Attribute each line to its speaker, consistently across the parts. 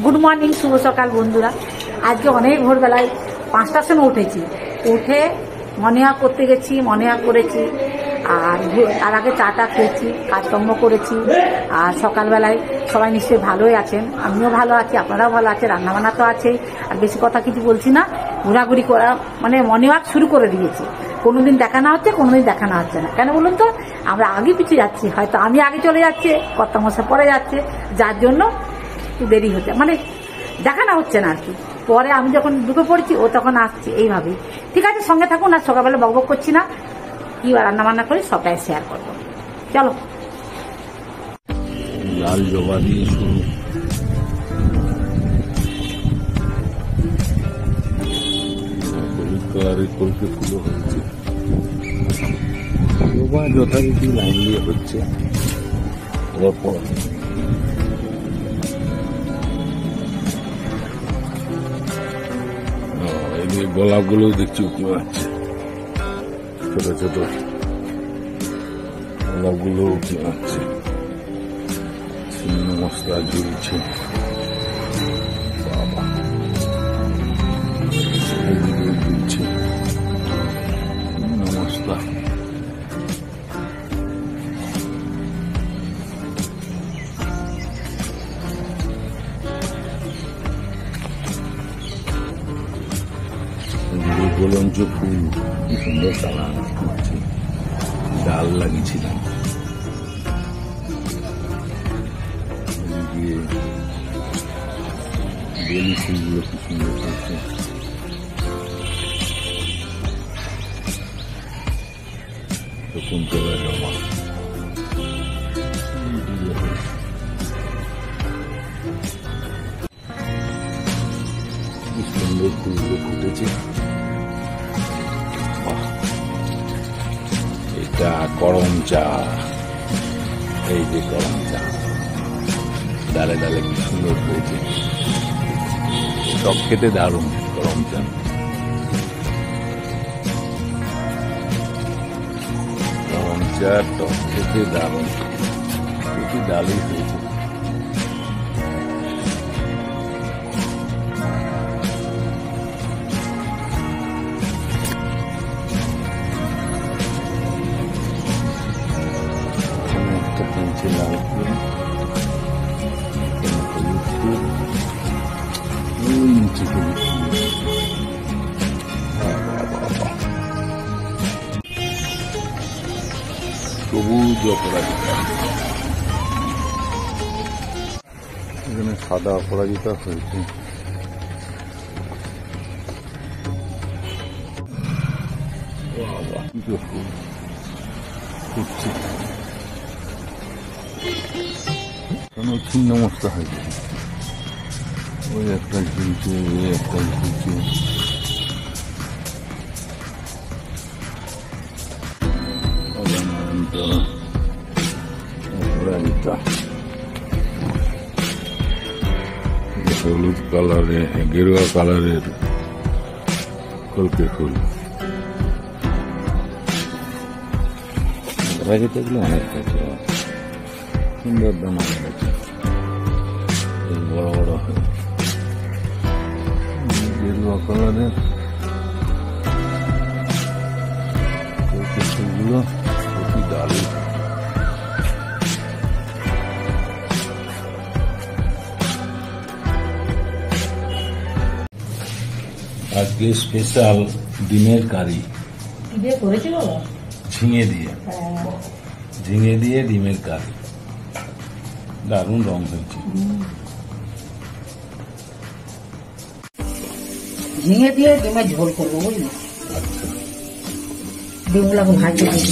Speaker 1: Good morning, শুভ সকাল বন্ধুরা। আজকে অনেক ভোরবেলায় 5টার সময় উঠেছি, উঠে মর্নিং ওয়াক করতে গেছি, মর্নিং ওয়াক করেছি, আর তার আগে চাটা খেয়েছি, কাজকর্ম করেছি। আর সকালবেলায় সবাই নিশ্চয়ই ভালোই আছেন, আমিও ভালো আছি, আপনারাও ভালো আছেন, রান্নাবান্না তো আছেই। আর বেশি কথা কিছু বলছি না, ঘোরাঘুরি করা মানে মর্নিং ওয়াক শুরু করে দিয়েছি। কোনোদিন দেখানো হচ্ছে, কোনোদিন দেখানো হচ্ছে না। কেন বলুন তো, আমরা আগে পিছিয়ে যাচ্ছি, হয়তো আমি আগে চলে যাচ্ছে, কর্তামশাই পরে যাচ্ছে, যার জন্য একটু দেরি হচ্ছে, মানে দেখানো হচ্ছে না আর কি। পরে আমি যখন ঢুকে পড়ছি, ও তখন আসছে, এইভাবেই। ঠিক আছে, সঙ্গে থাকুন। আর সকালবেলা বকবক করছি না, কি রান্না বান্না করি সবটাই শেয়ার করবো। চলো।
Speaker 2: লাল জবা দিয়ে শুরু, হলুদ কালারের কলকে ফুলও হচ্ছে, জবা যথারীতি লাইন দিয়ে হচ্ছে। এরপর এই গোলাপগুলো দেখছি উঠে যাচ্ছে, ছোট ছোট গোলাপগুলো উঠে যাচ্ছে, চিংড়ি মশলা ঝুলছে। বাবা, এদিকে ঝুলছে চিংড়ি মশলা। গোলঞ্চ ফুল, কি সুন্দর কালার হচ্ছে, ডাল লাগিয়েছিলাম। বেলি ফুলগুলো কি সুন্দর হচ্ছে, কুন্তলা জমা, কি সুন্দর ফুলগুলো ফুটেছে। এটা করম চা, এই যে করম চা, ডালে ডালে কি সুন্দর হয়েছে, টক খেতে দারুণ করম চা। করম চা টক খেতে দারুণ, এটি ডালেই হয়েছে। লাল ফুল, হলুদ ফুল, নিচে হলুদ ফুল, সবুজ অপরাজিতা, এখানে সাদা অপরাজিতা হয়েছে। ফুল ফুটছে, ছিন্ন মশলা হয়েছে, ওই একটা ঝুলছে, ওই একটা ঝুলছে। হলুদ কালারে, গেরুয়া কালারের কলকে ফুল, অপরাজিতাগুলো অনেক আছে, সুন্দর দানা আছে, বড় বড় হয়, গেরুয়া কালারের ফুলগুলো অতি দারুণ। আজকে স্পেশাল ডিমের কারি ঝিঙে দিয়ে, ঝিঙে দিয়ে ডিমের কারি, দারুণ রং হয়েছে।
Speaker 1: ঝিঙে দিয়ে ডিমের ঝোল করবো, বুঝলি?
Speaker 2: আচ্ছা,
Speaker 1: ডিমগুলো ভাজতে দিই,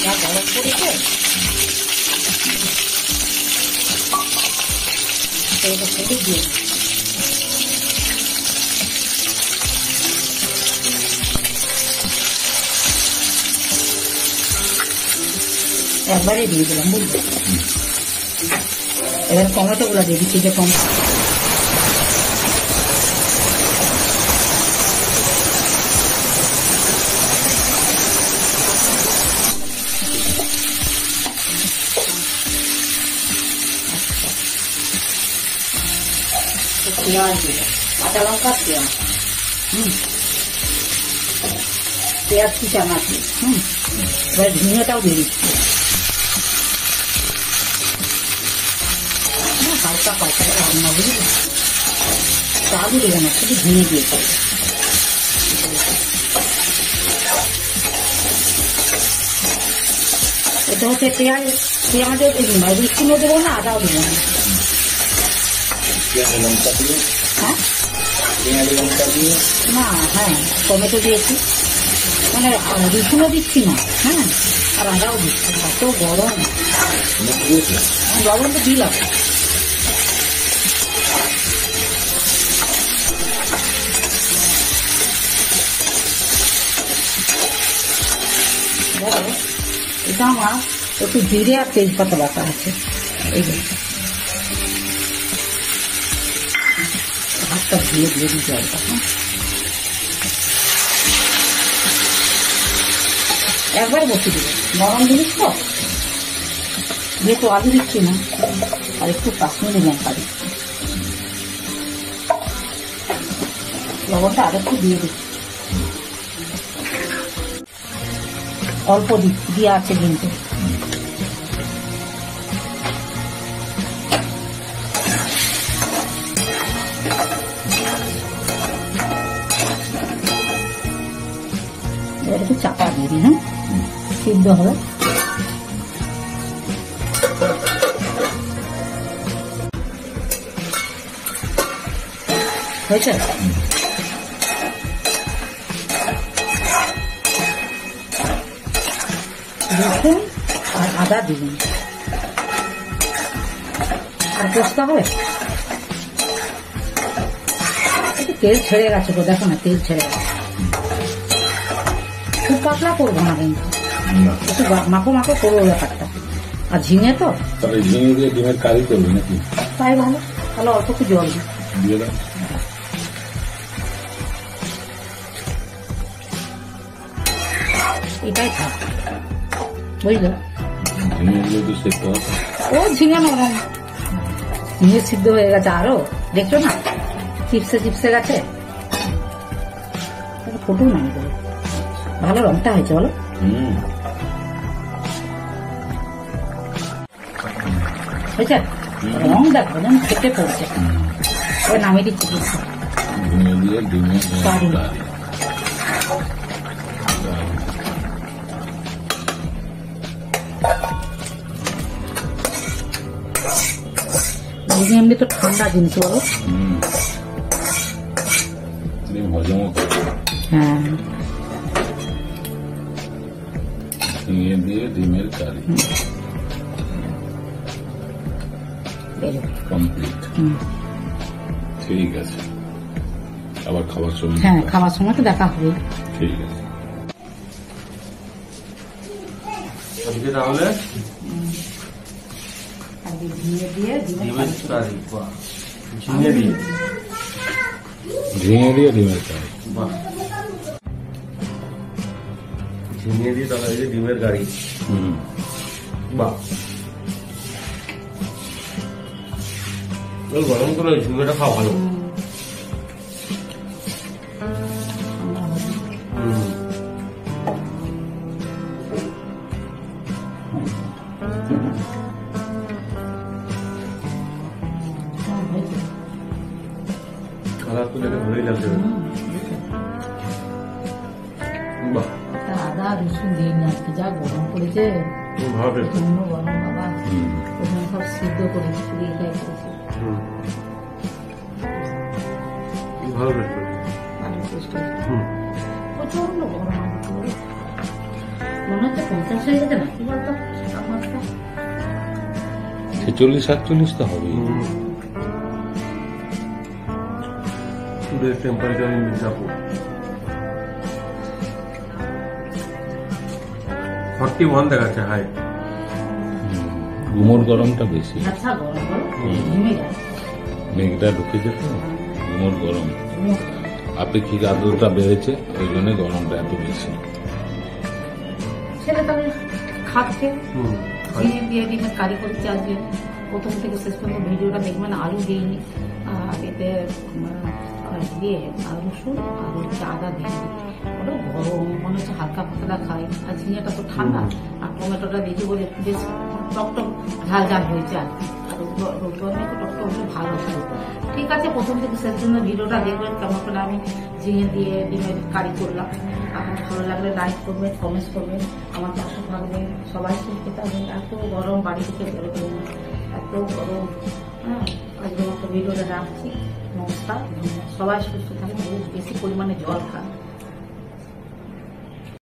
Speaker 1: যা গরম করেছে দিয়ে একবারে দিয়ে দিলাম, বুঝলি? এবার টমেটো গুলো দিয়ে দিচ্ছি, যে টমেটো পেঁয়াজ দেবো, কাঁচা লঙ্কা পেঁয়াজ, পেঁয়াজ কুচানো আছে। এবার ঝিঙেটাও দিয়ে দিচ্ছি, হালকা পাল্টা রান্না বুঝলি, চালু দেবো না, শুধু ঝিঙে দিয়ে করবো। এটা হচ্ছে পেঁয়াজও দেবো না, রসুনও দেবো না, আদাও দেবো না। হ্যাঁ না, হ্যাঁ টমেটো দিয়েছি, মানে রসুনও দিচ্ছি না, হ্যাঁ আর আদাও দিচ্ছি। এত গরম, লবণ তো দিলাম। এটা আমার একটু জিরে আর তেজপাতা বাটা আছে, এই ভাতটা ধুয়ে দিয়ে দিই জলটা। একবারে বসিয়ে দেবো, নরম জিনিস তো, যেহেতু আলু দিচ্ছি না, আর একটু কাশ্মীরি লঙ্কা দিচ্ছি, লবণটা আর একটু দিয়ে দিচ্ছি, অল্প দিয়ে আছে কিন্তু। এবার একটু চাপা দিয়ে দিই, হ্যাঁ সিদ্ধ হবে। হয়েছে, রসুন আর আদা দিবেন, আর কষতে হবে। একটু তেল ছেড়ে গেছে তো, দেখো না তেল ছেড়ে গেছে। খুব পাতলা করবো না কিন্তু, একটু মাখো মাখো করবো ব্যাপারটা। আর ঝিঙে তো,
Speaker 2: ঝিঙে দিয়ে ডিমের কারি করবে নাকি?
Speaker 1: তাই ভালো, তাহলে অল্প একটু জল
Speaker 2: দিয়ে দাও।
Speaker 1: এটাই থাক, বুঝলো?
Speaker 2: ঝিঙেগুলো তো সেদ্ধ হবে।
Speaker 1: ও ঝিঙে নরম, ঝিঙে সিদ্ধ হয়ে গেছে আরো, দেখছো না চিপসে গেছে। ফটো নামিয়ে দেবো, ভালো রংটা হয়েছে বলো। হয়েছে, রং দেখো যেন খেতে পড়ছে। এবার নামিয়ে দিচ্ছি
Speaker 2: ঝিঙে দিয়ে ডিমের কারি।
Speaker 1: এমনি তো ঠান্ডা জিনিস বলো,
Speaker 2: হজমও করে।
Speaker 1: হ্যাঁ
Speaker 2: ঝিঙে দিয়ে ডিমের কারি কমপ্লিট। ঠিক আছে, আবার খাবার সময়।
Speaker 1: হ্যাঁ খাবার সময় তো দেখা হবে।
Speaker 2: ঠিক আছে,
Speaker 3: তাহলে
Speaker 1: ঝিঙে দিয়ে
Speaker 2: ডিমের কারি।
Speaker 3: ঝিঙে দিয়ে তাহলে ডিমের কারি। বাহ, গরম করে ঝিঙেটা খাওয়া ভালো। কালার তো দেখে ভালোই লাগছে। বাহ,
Speaker 1: আদা রসুন দিয়ে না, যা গরম পড়েছে,
Speaker 3: ভালো
Speaker 1: প্রচন্ড গরম বাবা। প্রথমে সব সিদ্ধ করে দিয়ে করেছি,
Speaker 3: ভালো লাগছে।
Speaker 1: প্রচন্ড গরম, মনে হচ্ছে 50 হয়ে গেছে না কি বলতো, তাপমাত্রা
Speaker 2: 46-47 তো হবে।
Speaker 3: Today's temperature in Mirzapur 41 দেখাচ্ছে হাই।
Speaker 2: গুমোর গরমটা বেশি,
Speaker 1: আচ্ছা গরম বলো, ঘুমে যায়।
Speaker 2: মেঘটা ঢুকেছে তো, গুমোর গরম, আপেক্ষিক আর্দ্রতা বেড়েছে, ওই জন্য গরমটা এত বেশি।
Speaker 1: ছেলে তবে খাচ্ছে, ঝিঙে দিয়ে ডিমের কারি করছি আজকে। প্রথম থেকে শেষ পর্যন্ত ভিডিওটা দেখবেন, আলু দিইনি। আর এতে দিয়ে আর রসুন আর হচ্ছে আদা দিয়ে ওটা গরম মনে হচ্ছে হালকা পাতলা খাই। আর ঝিঙেটা তো ঠান্ডা, আর টমেটোটা দিয়েছি বলে একটু বেশ টকটক ঝাল ঝাল হয়েছে আর কি। আর রোগরমে একটু টকটক হলে ভালো ছিল। ঠিক আছে, প্রথম থেকে শেষ পর্যন্ত ভিডিওটা দেখবেন কেমন করে আমি ঝিঙে দিয়ে ডিমের কারি করলাম। আপনার ভালো লাগলে লাইক করবেন, কমেন্টস করবেন, আমার পাশে থাকবেন। সবাই সুস্থ থাকবেন। এত গরম, বাড়ি থেকে বেরোবেন না, এত গরম। হ্যাঁ, আজকের মতো ভিডিওটা রাখছি। নমস্কার, ধন্যবাদ। সবাই সুস্থ থাকবেন, বেশি পরিমাণে জল খান।